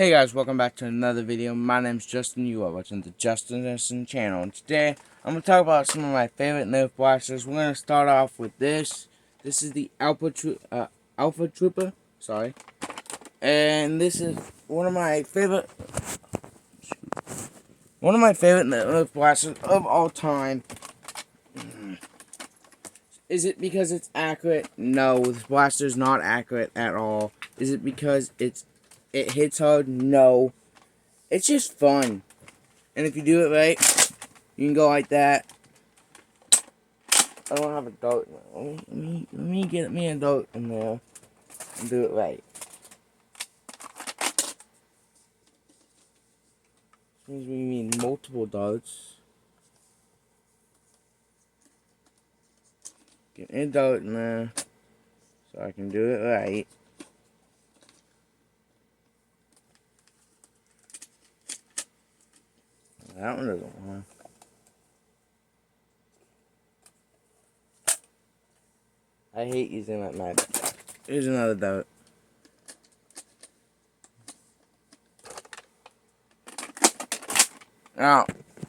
Hey guys, welcome back to another video. My name's Justin. You are watching the Justin channel. And today, I'm going to talk about some of my favorite Nerf blasters. We're going to start off with this. This is the Alpha Trooper. Sorry. And this is one of my favorite Nerf blasters of all time. Is it because it's accurate? No, this blaster is not accurate at all. Is it because it hits hard? No. It's just fun. And if you do it right, you can go like that. I don't have a dart. Let me get me a dart in there and do it right. This means we need multiple darts. Get a dart in there so I can do it right. That one doesn't want. I hate using that magic. Here's another dart. Now,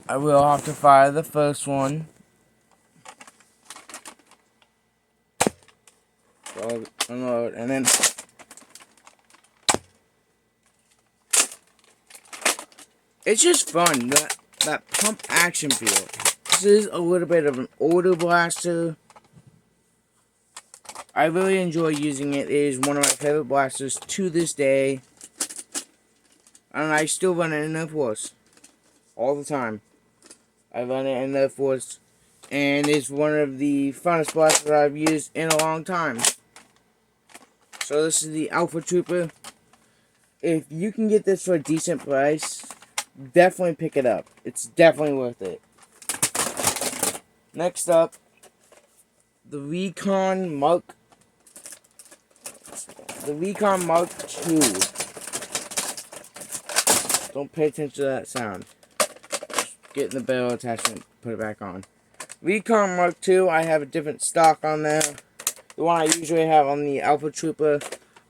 I will have to fire the first one. So, unload, and then it's just fun, that pump action feel. This is a little bit of an older blaster. I really enjoy using it. It is one of my favorite blasters to this day. And I still run it in Nerf Wars. All the time. I run it in Nerf Wars. And it's one of the funnest blasters I've used in a long time. So this is the Alpha Trooper. If you can get this for a decent price, definitely pick it up. It's definitely worth it. Next up, the Recon Mark II. Don't pay attention to that sound. Just get in the barrel attachment, put it back on. Recon Mark II, I have a different stock on there. The one I usually have on the Alpha Trooper.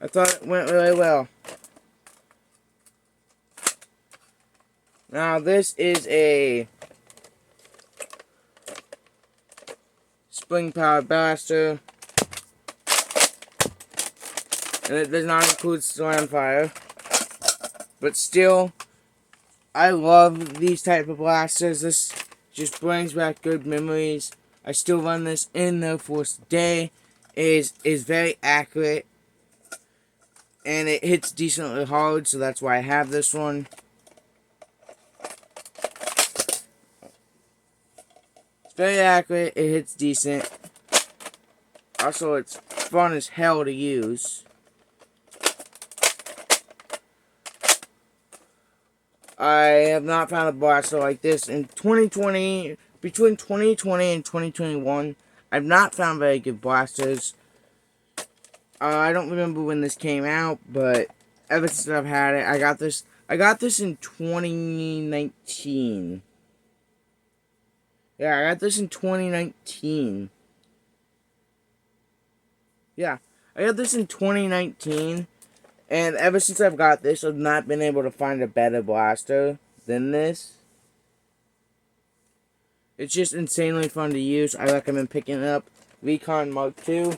I thought it went really well. Now this is a spring powered blaster. And it does not include slam fire. But still, I love these type of blasters. This just brings back good memories. I still run this in Nerf Wars today. It is very accurate. And it hits decently hard, so that's why I have this one. It's very accurate, it hits decent. Also, it's fun as hell to use. I have not found a blaster like this in 2020, between 2020 and 2021. I've not found very good blasters. I don't remember when this came out, but ever since I've had it, I got this in 2019. Yeah, I got this in 2019. Yeah, I got this in 2019. And ever since I've got this, I've not been able to find a better blaster than this. It's just insanely fun to use. I recommend picking it up. Recon Mark II. I'm going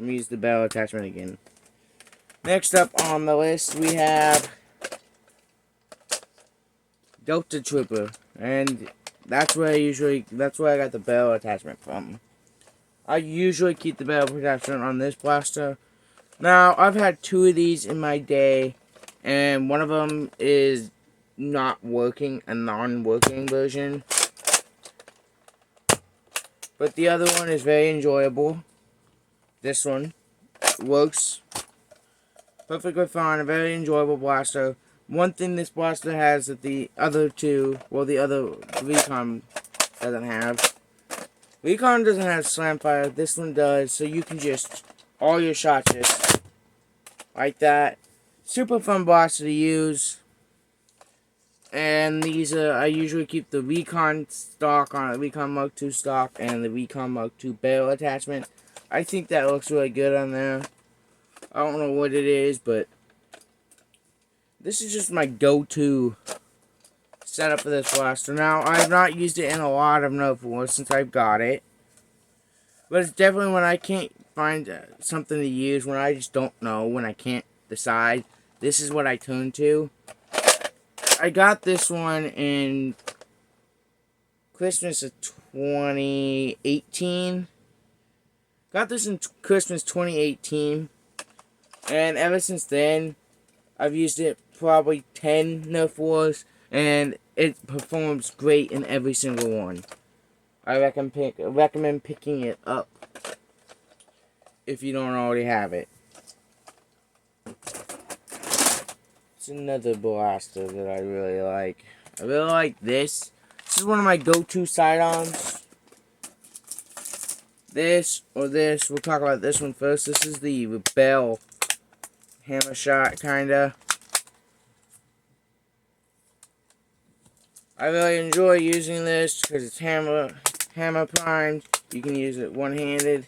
to use the barrel attachment again. Next up on the list, we have Delta Trooper. And that's where I got the barrel attachment from. I usually keep the barrel attachment on this blaster. Now, I've had two of these in my day, and one of them is not working, a non-working version. But the other one is very enjoyable. This one works perfectly fine, a very enjoyable blaster. One thing this blaster has that the other two, well, the Recon doesn't have. Recon doesn't have slam fire, this one does, so you can just, all your shots just like that. Super fun blaster to use. And these I usually keep the Recon stock on it, Recon Mark II stock, and the Recon Mark II barrel attachment. I think that looks really good on there. I don't know what it is, but this is just my go-to setup for this blaster. Now, I've not used it in a lot of Nerf wars since I've got it. But it's definitely when I can't find something to use, when I just don't know, when I can't decide. This is what I turn to. I got this one in Christmas of 2018. Got this in Christmas 2018. And ever since then, I've used it probably 10 Nerf wars. And it performs great in every single one. I recommend picking it up if you don't already have it. It's another blaster that I really like. I really like this. This is one of my go-to sidearms. This or this. We'll talk about this one first. This is the Rebel hammer shot, kinda. I really enjoy using this because it's hammer primed. You can use it one-handed.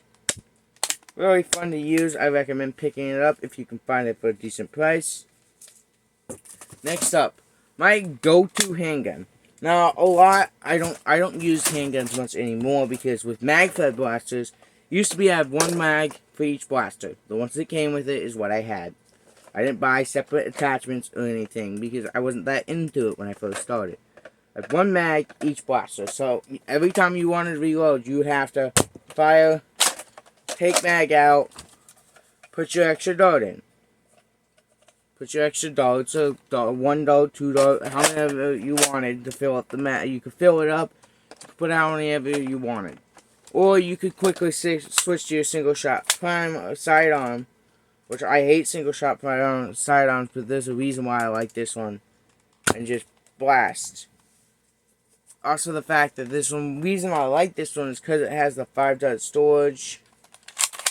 Really fun to use. I recommend picking it up if you can find it for a decent price. Next up, my go-to handgun. Now, I don't use handguns much anymore because with mag-fed blasters, used to be I had one mag for each blaster. The ones that came with it is what I had. I didn't buy separate attachments or anything because I wasn't that into it when I first started. I had one mag each blaster, so every time you wanted to reload, you would have to fire, take mag out, put your extra dart in. Put your extra darts, so $1, $2, however you wanted to fill up the mag. You could fill it up, put how many ever you wanted. Or you could quickly switch to your single shot prime sidearm, which I hate single shot sidearms, but there's a reason why I like this one. And just blast. Also, the fact that reason I like this one is because it has the 5-dot storage.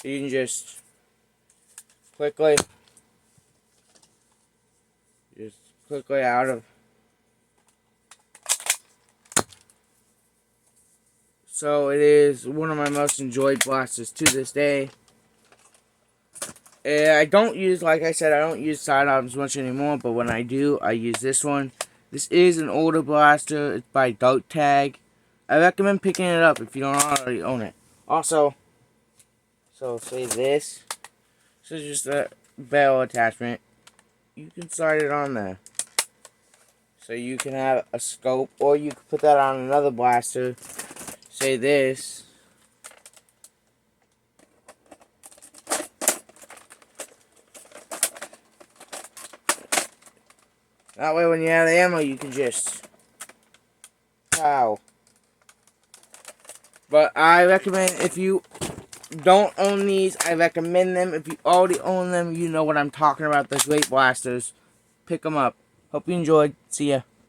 So you can just quickly out of. So it is one of my most enjoyed blasters to this day. I don't use, like I said, I don't use sidearms much anymore, but when I do, I use this one. This is an older blaster. It's by Dart Tag. I recommend picking it up if you don't already own it. Also, so say this. This is just a barrel attachment. You can slide it on there. So you can have a scope, or you can put that on another blaster. Say this. That way when you have the ammo, you can just pow. But I recommend, if you don't own these, I recommend them. If you already own them, you know what I'm talking about. They're great blasters. Pick them up. Hope you enjoyed. See ya.